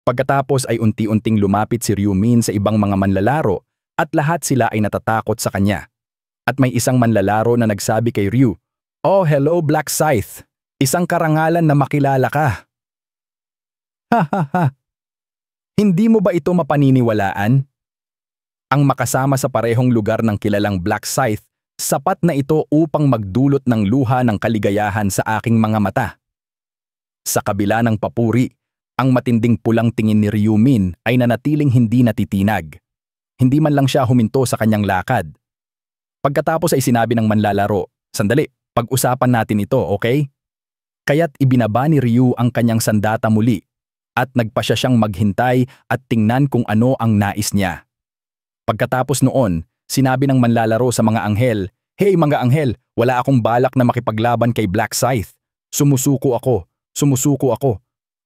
Pagkatapos ay unti-unting lumapit si Ryumin sa ibang mga manlalaro at lahat sila ay natatakot sa kanya. At may isang manlalaro na nagsabi kay Ryu, "Oh, hello Black Scythe! Isang karangalan na makilala ka." Ha ha ha! Hindi mo ba ito mapaniniwalaan? Ang makasama sa parehong lugar ng kilalang Black Scythe, sapat na ito upang magdulot ng luha ng kaligayahan sa aking mga mata. Sa kabila ng papuri, ang matinding pulang tingin ni Ryumin ay nanatiling hindi natitinag. Hindi man lang siya huminto sa kanyang lakad. Pagkatapos ay sinabi ng manlalaro, "Sandali, pag-usapan natin ito, okay?" Kaya't ibinaba ni Ryu ang kanyang sandata muli at nagpasya siyang maghintay at tingnan kung ano ang nais niya. Pagkatapos noon, sinabi ng manlalaro sa mga anghel, "Hey mga anghel, wala akong balak na makipaglaban kay Black Scythe. Sumusuko ako, sumusuko ako."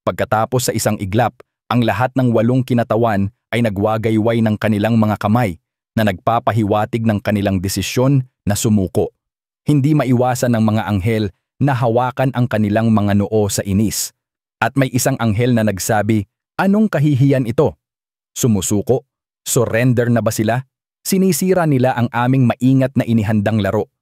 Pagkatapos sa isang iglap, ang lahat ng 8 kinatawan ay nagwagayway ng kanilang mga kamay na nagpapahiwatig ng kanilang desisyon na sumuko. Hindi maiwasan ng mga anghel na hawakan ang kanilang mga noo sa inis. At may isang anghel na nagsabi, "Anong kahihiyan ito? Sumusuko? Surrender na ba sila? Sinisira nila ang aming maingat na inihandang laro."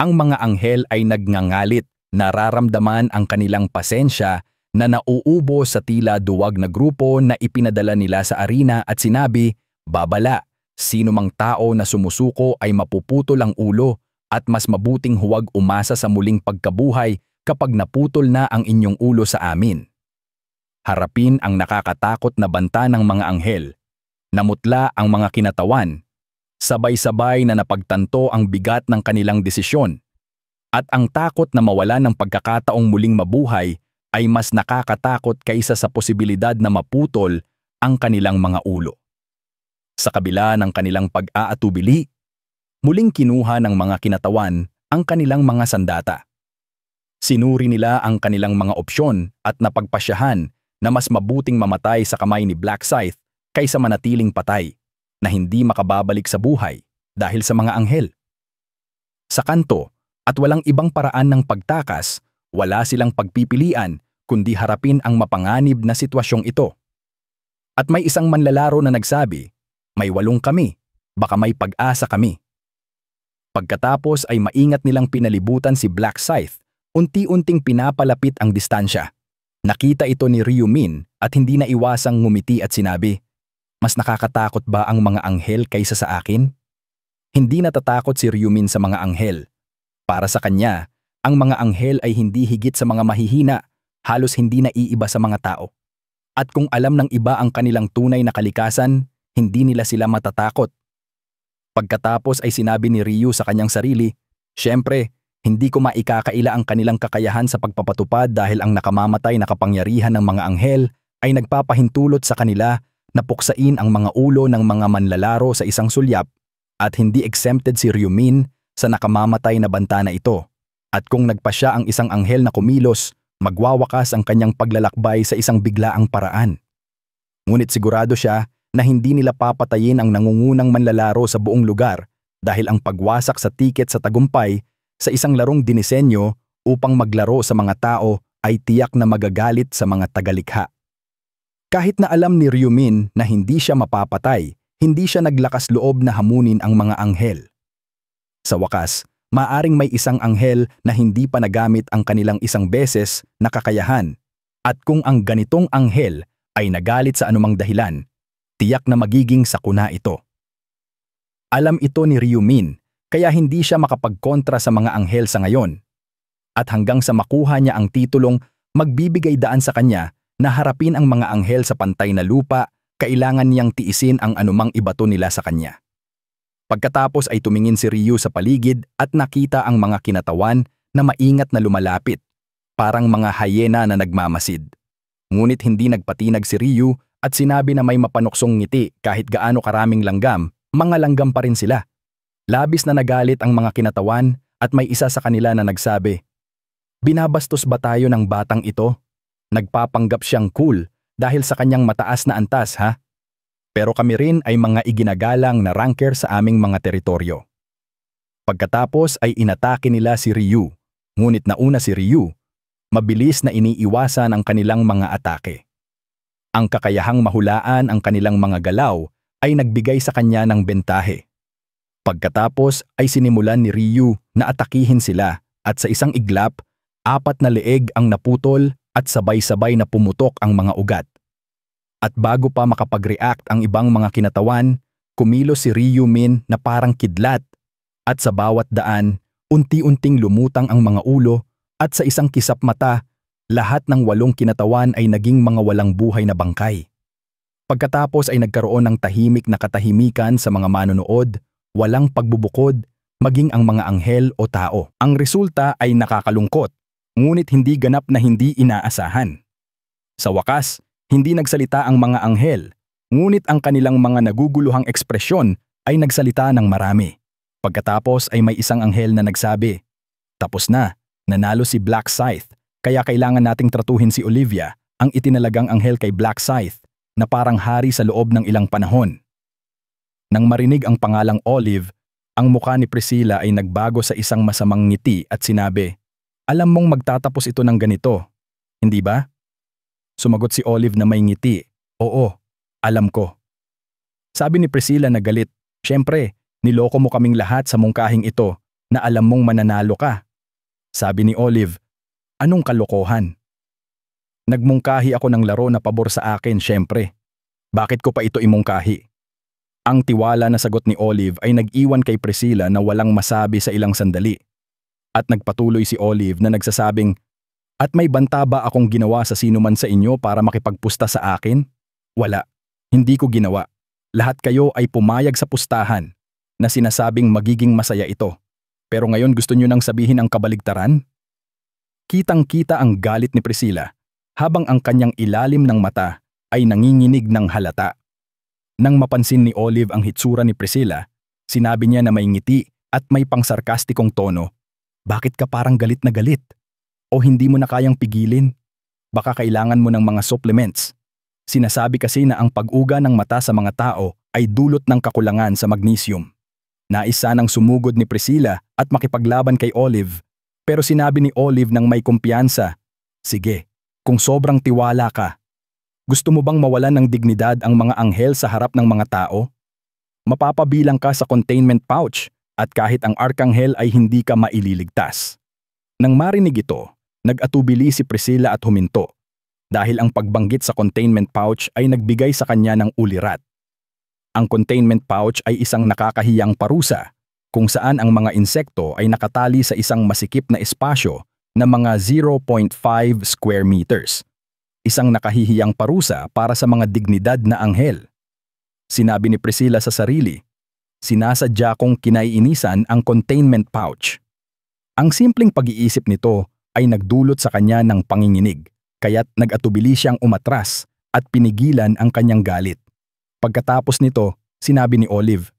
Ang mga anghel ay nagngangalit, nararamdaman ang kanilang pasensya na nauubo sa tila duwag na grupo na ipinadala nila sa arena at sinabi, "Babala, sino mang tao na sumusuko ay mapuputol ang ulo at mas mabuting huwag umasa sa muling pagkabuhay kapag naputol na ang inyong ulo sa amin." Harapin ang nakakatakot na banta ng mga anghel. Namutla ang mga kinatawan. Sabay-sabay na napagtanto ang bigat ng kanilang desisyon. At ang takot na mawala ng pagkakataong muling mabuhay ay mas nakakatakot kaysa sa posibilidad na maputol ang kanilang mga ulo. Sa kabila ng kanilang pag-aatubili, muling kinuha ng mga kinatawan ang kanilang mga sandata. Sinuri nila ang kanilang mga opsyon at napagpasyahan na mas mabuting mamatay sa kamay ni Black Scythe kaysa manatiling patay na hindi makababalik sa buhay dahil sa mga anghel. Sa kanto at walang ibang paraan ng pagtakas, wala silang pagpipilian kundi harapin ang mapanganib na sitwasyong ito. At may isang manlalaro na nagsabi, "May 8 kami, baka may pag-asa kami." Pagkatapos ay maingat nilang pinalibutan si Black Scythe, unti-unting pinapalapit ang distansya. Nakita ito ni Ryumin at hindi na iwasang ngumiti at sinabi, "Mas nakakatakot ba ang mga anghel kaysa sa akin?" Hindi natatakot si Ryumin sa mga anghel. Para sa kanya, ang mga anghel ay hindi higit sa mga mahihina, halos hindi naiiba sa mga tao. At kung alam ng iba ang kanilang tunay na kalikasan, hindi nila sila matatakot. Pagkatapos ay sinabi ni Ryu sa kanyang sarili, "Siyempre, hindi ko maikakaila ang kanilang kakayahan sa pagpapatupad dahil ang nakamamatay na kapangyarihan ng mga anghel ay nagpapahintulot sa kanila na puksain ang mga ulo ng mga manlalaro sa isang sulyap at hindi exempted si Ryumin sa nakamamatay na banta na ito. At kung nagpasya ang isang anghel na kumilos, magwawakas ang kanyang paglalakbay sa isang biglaang paraan." Ngunit sigurado siya na hindi nila papatayin ang nangungunang manlalaro sa buong lugar dahil ang pagwasak sa tiket sa tagumpay sa isang larong dinisenyo upang maglaro sa mga tao ay tiyak na magagalit sa mga tagalikha. Kahit na alam ni Ryumin na hindi siya mapapatay, hindi siya naglakas loob na hamunin ang mga anghel. Sa wakas, maaring may isang anghel na hindi pa nagamit ang kanilang isang beses na kakayahan. At kung ang ganitong anghel ay nagalit sa anumang dahilan, tiyak na magiging sakuna ito. Alam ito ni Ryumin, kaya hindi siya makapagkontra sa mga anghel sa ngayon. At hanggang sa makuha niya ang titulong magbibigay daan sa kanya na harapin ang mga anghel sa pantay na lupa, kailangan niyang tiisin ang anumang ibato nila sa kanya. Pagkatapos ay tumingin si Ryu sa paligid at nakita ang mga kinatawan na maingat na lumalapit, parang mga hyena na nagmamasid. Ngunit hindi nagpatinag si Ryu at sinabi na may mapanuksong ngiti kahit gaano karaming langgam, mga langgam pa rin sila. Labis na nagalit ang mga kinatawan at may isa sa kanila na nagsabi, "Binabastos ba tayo ng batang ito? Nagpapanggap siyang cool dahil sa kanyang mataas na antas, ha? Pero kami rin ay mga iginagalang na ranker sa aming mga teritoryo." Pagkatapos ay inatake nila si Ryu, ngunit nauna si Ryu. Mabilis na iniiwasan ang kanilang mga atake. Ang kakayahang mahulaan ang kanilang mga galaw ay nagbigay sa kanya ng bentahe. Pagkatapos ay sinimulan ni Ryu na atakihin sila at sa isang iglap, 4 na leeg ang naputol at sabay-sabay na pumutok ang mga ugat. At bago pa makapag-react ang ibang mga kinatawan, kumilos si Ryu Min na parang kidlat at sa bawat daan, unti-unting lumutang ang mga ulo at sa isang kisap mata, lahat ng 8 kinatawan ay naging mga walang buhay na bangkay. Pagkatapos ay nagkaroon ng tahimik na katahimikan sa mga manonood, walang pagbubukod, maging ang mga anghel o tao. Ang resulta ay nakakalungkot, ngunit hindi ganap na hindi inaasahan. Sa wakas, hindi nagsalita ang mga anghel, ngunit ang kanilang mga naguguluhang ekspresyon ay nagsalita ng marami. Pagkatapos ay may isang anghel na nagsabi, "Tapos na, nanalo si Black Scythe, kaya kailangan nating tratuhin si Olivia, ang itinalagang anghel kay Black Scythe, na parang hari sa loob ng ilang panahon." Nang marinig ang pangalang Olive, ang mukha ni Priscilla ay nagbago sa isang masamang ngiti at sinabi, "Alam mong magtatapos ito ng ganito, hindi ba?" Sumagot si Olive na may ngiti, "Oo, alam ko." Sabi ni Priscilla na galit, "Siyempre, niloko mo kaming lahat sa mungkahing ito na alam mong mananalo ka." Sabi ni Olive, "Anong kalokohan? Nagmungkahi ako ng laro na pabor sa akin, siyempre. Bakit ko pa ito imungkahi?" Ang tiwala na sagot ni Olive ay nag-iwan kay Priscilla na walang masabi sa ilang sandali. At nagpatuloy si Olive na nagsasabing, "At may banta ba akong ginawa sa sino man sa inyo para makipagpusta sa akin? Wala. Hindi ko ginawa. Lahat kayo ay pumayag sa pustahan na sinasabing magiging masaya ito. Pero ngayon gusto nyo nang sabihin ang kabaligtaran?" Kitang-kita ang galit ni Priscilla habang ang kanyang ilalim ng mata ay nanginginig ng halata. Nang mapansin ni Olive ang hitsura ni Priscilla, sinabi niya na may ngiti at may pangsarkastikong tono, "Bakit ka parang galit na galit? O hindi mo na kayang pigilin? Baka kailangan mo ng mga supplements. Sinasabi kasi na ang pag-uga ng mata sa mga tao ay dulot ng kakulangan sa magnesium." Nais sanang sumugod ni Priscilla at makipaglaban kay Olive, pero sinabi ni Olive nang may kumpiyansa, "Sige, kung sobrang tiwala ka, gusto mo bang mawalan ng dignidad ang mga anghel sa harap ng mga tao? Mapapabilang ka sa containment pouch at kahit ang arkanghel ay hindi ka maililigtas." Nang marinig ito, nag-atubili si Priscilla at huminto, dahil ang pagbanggit sa containment pouch ay nagbigay sa kanya ng ulirat. Ang containment pouch ay isang nakakahiyang parusa kung saan ang mga insekto ay nakatali sa isang masikip na espasyo na mga 0.5 square meters. Isang nakahihiyang parusa para sa mga dignidad na anghel. Sinabi ni Priscilla sa sarili, "Sinasadya kong kinaiinisan ang containment pouch." Ang simpleng pag-iisip nito ay nagdulot sa kanya ng panginginig, kaya't nag-atubili siyang umatras at pinigilan ang kanyang galit. Pagkatapos nito, sinabi ni Olive,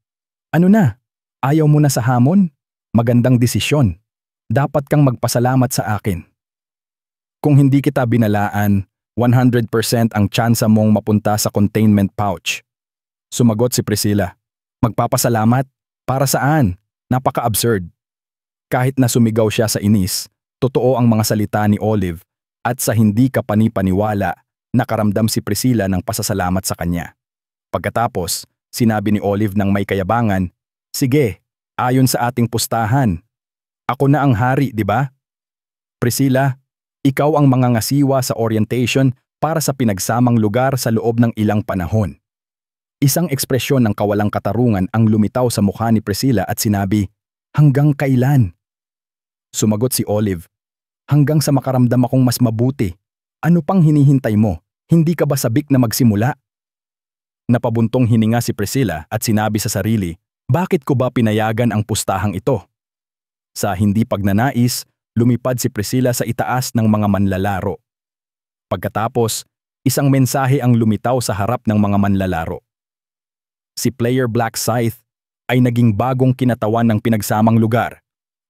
"Ano na? Ayaw mo na sa hamon? Magandang desisyon. Dapat kang magpasalamat sa akin. Kung hindi kita binalaan, 100% ang tsansa mong mapunta sa containment pouch." Sumagot si Priscilla, "Magpapasalamat? Para saan? Napaka-absurd." Kahit na sumigaw siya sa inis, totoo ang mga salita ni Olive at sa hindi ka panipaniwala, nakaramdam si Priscilla ng pasasalamat sa kanya. Pagkatapos, sinabi ni Olive ng may kayabangan, "Sige, ayon sa ating pustahan. Ako na ang hari, di ba? Priscilla, ikaw ang mangangasiwa sa orientation para sa pinagsamang lugar sa loob ng ilang panahon." Isang ekspresyon ng kawalang katarungan ang lumitaw sa mukha ni Priscilla at sinabi, "Hanggang kailan?" Sumagot si Olive, "Hanggang sa makaramdam akong mas mabuti. Ano pang hinihintay mo? Hindi ka ba sabik na magsimula?" Napabuntong hininga si Priscilla at sinabi sa sarili, "Bakit ko ba pinayagan ang pustahang ito?" Sa hindi pagnanais, lumipad si Priscilla sa itaas ng mga manlalaro. Pagkatapos, isang mensahe ang lumitaw sa harap ng mga manlalaro. Si Player Black Scythe ay naging bagong kinatawan ng pinagsamang lugar,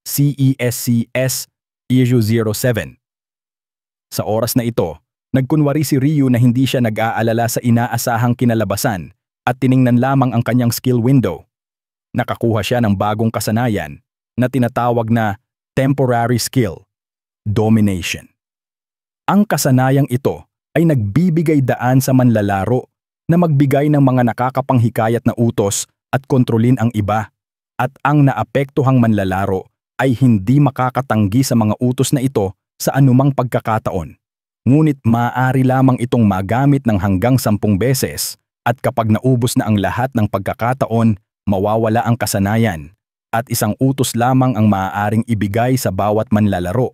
CESCS Issue 07. Sa oras na ito, nagkunwari si Ryu na hindi siya nag-aalala sa inaasahang kinalabasan at tiningnan lamang ang kanyang skill window. Nakakuha siya ng bagong kasanayan na tinatawag na temporary skill, domination. Ang kasanayang ito ay nagbibigay daan sa manlalaro na magbigay ng mga nakakapanghikayat na utos at kontrolin ang iba, at ang naapektuhang manlalaro ay hindi makakatanggi sa mga utos na ito sa anumang pagkakataon. Ngunit maaari lamang itong magamit ng hanggang 10 beses, at kapag naubos na ang lahat ng pagkakataon, mawawala ang kasanayan, at isang utos lamang ang maaaring ibigay sa bawat manlalaro.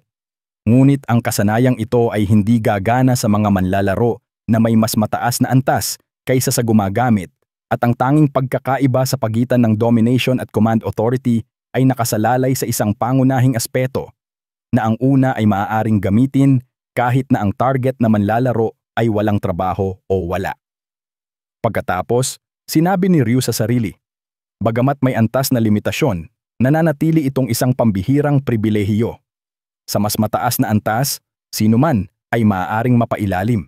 Ngunit ang kasanayang ito ay hindi gagana sa mga manlalaro na may mas mataas na antas kaysa sa gumagamit, at ang tanging pagkakaiba sa pagitan ng domination at command authority ay nakasalalay sa isang pangunahing aspeto, na ang una ay maaaring gamitin kahit na ang target na manlalaro ay walang trabaho o wala. Pagkatapos, sinabi ni Ryu sa sarili, bagamat may antas na limitasyon, nananatili itong isang pambihirang pribilehiyo. Sa mas mataas na antas, sino man ay maaaring mapailalim.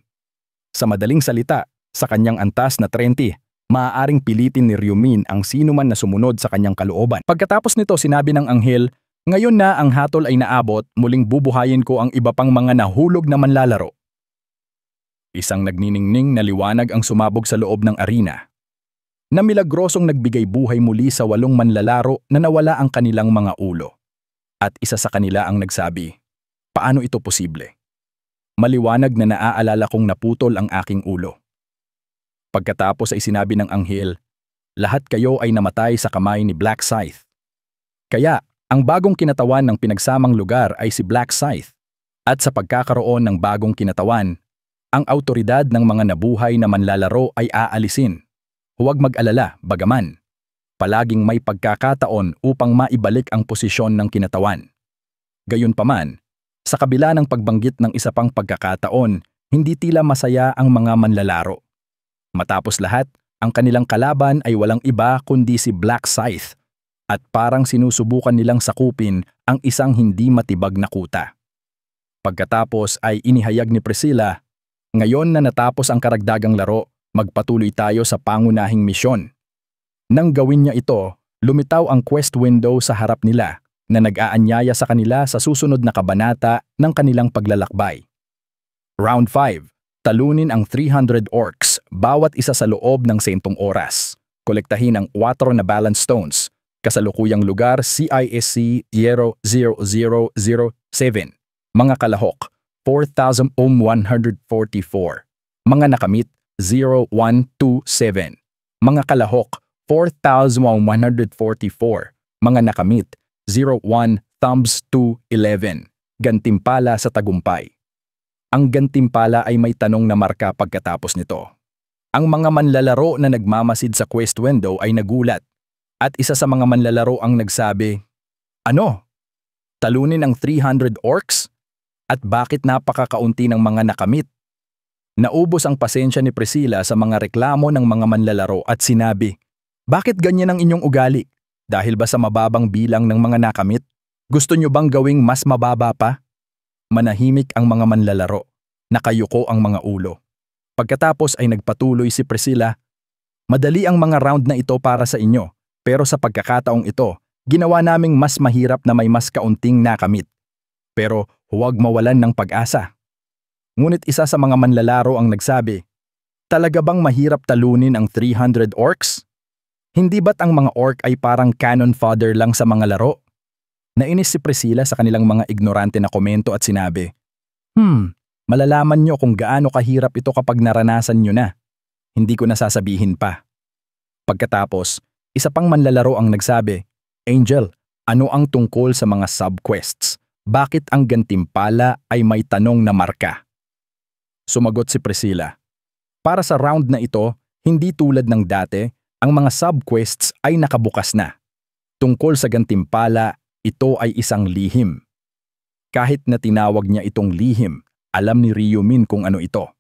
Sa madaling salita, sa kanyang antas na 30, maaaring pilitin ni Ryumin ang sino man na sumunod sa kanyang kalooban. Pagkatapos nito, sinabi ng anghel, ngayon na ang hatol ay naabot, muling bubuhayin ko ang iba pang mga nahulog na manlalaro. Isang nagniningning na liwanag ang sumabog sa loob ng arena, na milagrosong nagbigay buhay muli sa 8 manlalaro na nawala ang kanilang mga ulo. At isa sa kanila ang nagsabi, paano ito posible? Maliwanag na naaalala kong naputol ang aking ulo. Pagkatapos ay sinabi ng anghel, lahat kayo ay namatay sa kamay ni Black Scythe. Kaya, ang bagong kinatawan ng pinagsamang lugar ay si Black Scythe. At sa pagkakaroon ng bagong kinatawan, ang autoridad ng mga nabuhay na manlalaro ay aalisin. Huwag mag-alala, bagaman. Palaging may pagkakataon upang maibalik ang posisyon ng kinatawan. Gayunpaman, sa kabila ng pagbanggit ng isa pang pagkakataon, hindi tila masaya ang mga manlalaro. Matapos lahat, ang kanilang kalaban ay walang iba kundi si Black Scythe, at parang sinusubukan nilang sakupin ang isang hindi matibag na kuta. Pagkatapos ay inihayag ni Priscilla, ngayon na natapos ang karagdagang laro, magpatuloy tayo sa pangunahing misyon. Nang gawin niya ito, lumitaw ang quest window sa harap nila na nag-aanyaya sa kanila sa susunod na kabanata ng kanilang paglalakbay. Round 5. Talunin ang 300 orcs, bawat isa sa loob ng 10 oras. Kolektahin ang 4 na balance stones. Kasalukuyang lugar CISC 00007. Mga kalahok 4,144. Mga nakamit 0127. Mga kalahok 4,144. Mga nakamit 01 thumbs to 11. Gantimpala sa tagumpay. Ang gantimpala ay may tanong na marka pagkatapos nito. Ang mga manlalaro na nagmamasid sa quest window ay nagulat, at isa sa mga manlalaro ang nagsabi, ano? Talunin ang 300 orcs? At bakit napakakaunti ng mga nakamit? Naubos ang pasensya ni Priscilla sa mga reklamo ng mga manlalaro at sinabi, bakit ganyan ang inyong ugali? Dahil ba sa mababang bilang ng mga nakamit? Gusto nyo bang gawing mas mababa pa? Manahimik ang mga manlalaro. Nakayuko ang mga ulo. Pagkatapos ay nagpatuloy si Priscilla, madali ang mga round na ito para sa inyo, pero sa pagkakataong ito, ginawa naming mas mahirap na may mas kaunting nakamit. Pero huwag mawalan ng pag-asa. Ngunit isa sa mga manlalaro ang nagsabi, talaga bang mahirap talunin ang 300 orcs? Hindi ba't ang mga orc ay parang cannon fodder lang sa mga laro? Nainis si Priscilla sa kanilang mga ignorante na komento at sinabi, malalaman nyo kung gaano kahirap ito kapag naranasan nyo na. Hindi ko nasasabihin pa. Pagkatapos, isa pang manlalaro ang nagsabi, Angel, ano ang tungkol sa mga subquests? Bakit ang gantimpala ay may tanong na marka? Sumagot si Priscilla, para sa round na ito, hindi tulad ng dati, ang mga subquests ay nakabukas na. Tungkol sa gantimpala, ito ay isang lihim. Kahit na tinawag niya itong lihim, alam ni Ryumin kung ano ito.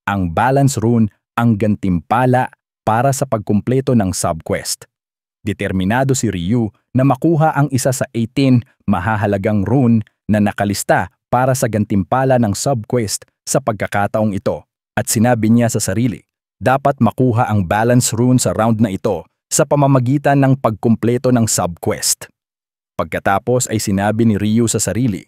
Ang balance rune ang gantimpala para sa pagkumpleto ng subquest. Determinado si Ryu na makuha ang isa sa 18 mahahalagang rune na nakalista para sa gantimpala ng subquest sa pagkakataong ito, at sinabi niya sa sarili, dapat makuha ang balance rune sa round na ito sa pamamagitan ng pagkumpleto ng subquest. Pagkatapos ay sinabi ni Ryu sa sarili,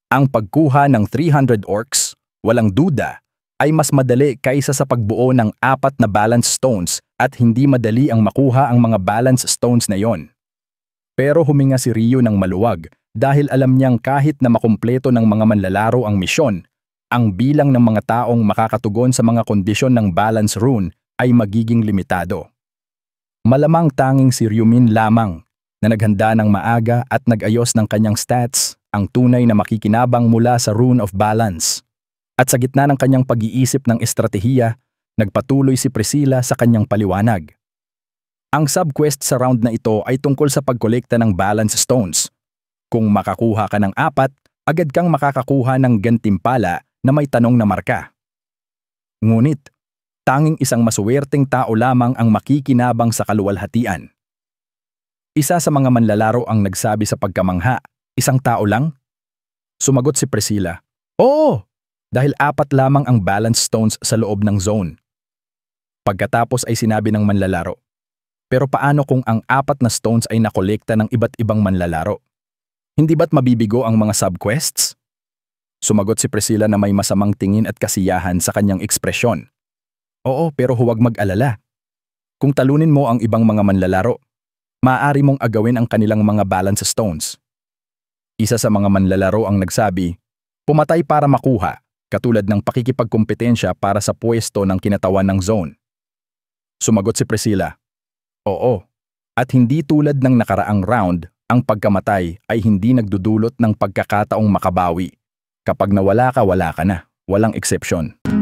ang pagkuha ng 300 orcs, walang duda, ay mas madali kaysa sa pagbuo ng 4 na balance stones at hindi madali ang makuha ang mga balance stones na yon. Pero huminga si Ryu ng maluwag dahil alam niyang kahit na makumpleto ng mga manlalaro ang misyon, ang bilang ng mga taong makakatugon sa mga kondisyon ng balance rune ay magiging limitado. Malamang tanging si Ryumin lamang na naghanda ng maaga at nag-ayos ng kanyang stats ang tunay na makikinabang mula sa Rune of Balance. At sa gitna ng kanyang pag-iisip ng estratehiya, nagpatuloy si Priscilla sa kanyang paliwanag. Ang subquest sa round na ito ay tungkol sa pagkolekta ng balance stones. Kung makakuha ka ng 4, agad kang makakakuha ng gantimpala na may tanong na marka. Ngunit, tanging isang masuwerteng tao lamang ang makikinabang sa kaluwalhatian. Isa sa mga manlalaro ang nagsabi sa pagkamangha, isang tao lang? Sumagot si Priscilla, "Oo! Dahil 4 lamang ang balance stones sa loob ng zone." Pagkatapos ay sinabi ng manlalaro, "Pero paano kung ang 4 na stones ay nakolekta ng iba't ibang manlalaro? Hindi ba't mabibigo ang mga subquests?" Sumagot si Priscilla na may masamang tingin at kasiyahan sa kanyang ekspresyon. "Oo, pero huwag mag-alala. Kung talunin mo ang ibang mga manlalaro, maaari mong agawin ang kanilang mga balance stones." Isa sa mga manlalaro ang nagsabi, "Pumatay para makuha, katulad ng pakikipagkompetensya para sa pwesto ng kinatawan ng zone." Sumagot si Priscilla, "Oo, at hindi tulad ng nakaraang round, ang pagkamatay ay hindi nagdudulot ng pagkakataong makabawi. Kapag nawala ka, wala ka na. Walang eksepsyon."